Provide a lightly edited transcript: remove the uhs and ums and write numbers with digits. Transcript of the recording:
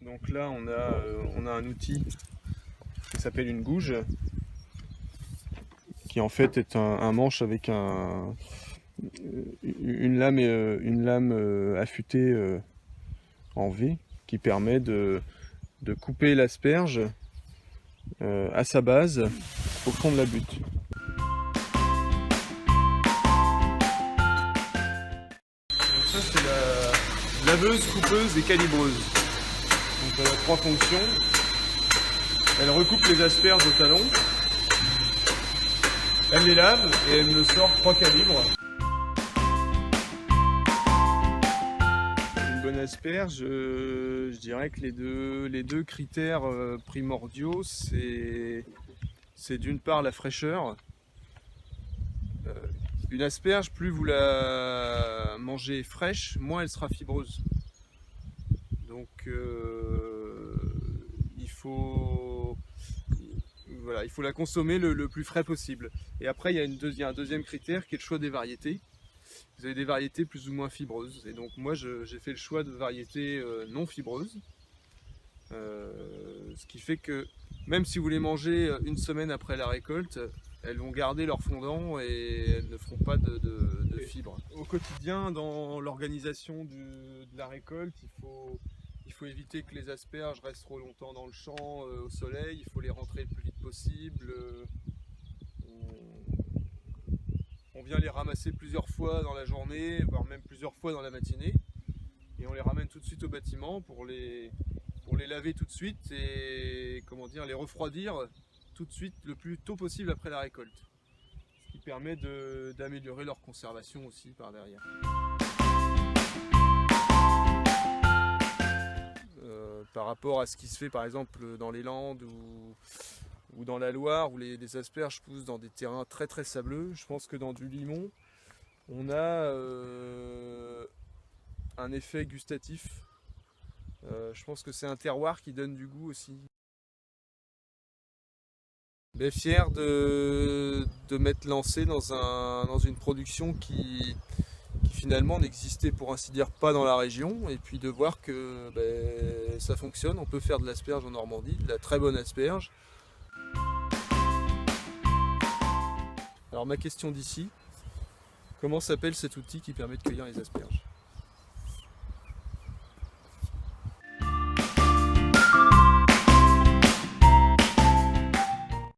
Donc là on a un outil qui s'appelle une gouge, qui en fait est un manche avec une lame affûtée en V, qui permet de couper l'asperge à sa base au fond de la butte. Donc ça c'est la laveuse, coupeuse et calibreuse. Donc elle a 3 fonctions. Elle recoupe les asperges au talon, elle les lave et elle me sort 3 calibres. Une bonne asperge, je dirais que les deux critères primordiaux, c'est d'une part la fraîcheur. Une asperge, plus vous la mangez fraîche, moins elle sera fibreuse. Donc il faut la consommer le plus frais possible. Et après, il y a un deuxième critère qui est le choix des variétés. Vous avez des variétés plus ou moins fibreuses. Et donc moi, j'ai fait le choix de variétés non fibreuses. Ce qui fait que même si vous les mangez une semaine après la récolte, elles vont garder leur fondant et elles ne feront pas de fibres. Au quotidien, dans l'organisation de la récolte, il faut éviter que les asperges restent trop longtemps dans le champ au soleil, il faut les rentrer le plus vite possible. On vient les ramasser plusieurs fois dans la journée, voire même plusieurs fois dans la matinée. Et on les ramène tout de suite au bâtiment pour les laver tout de suite et les refroidir tout de suite le plus tôt possible après la récolte. Ce qui permet d'améliorer leur conservation aussi par derrière. Par rapport à ce qui se fait par exemple dans les Landes ou dans la Loire où les asperges poussent dans des terrains très très sableux, je pense que dans du limon, on a un effet gustatif. Je pense que c'est un terroir qui donne du goût aussi. Fier de m'être lancé dans une production qui finalement n'existait pour ainsi dire pas dans la région, et puis de voir que ça fonctionne, on peut faire de l'asperge en Normandie, de la très bonne asperge. Alors ma question d'ici, comment s'appelle cet outil qui permet de cueillir les asperges ?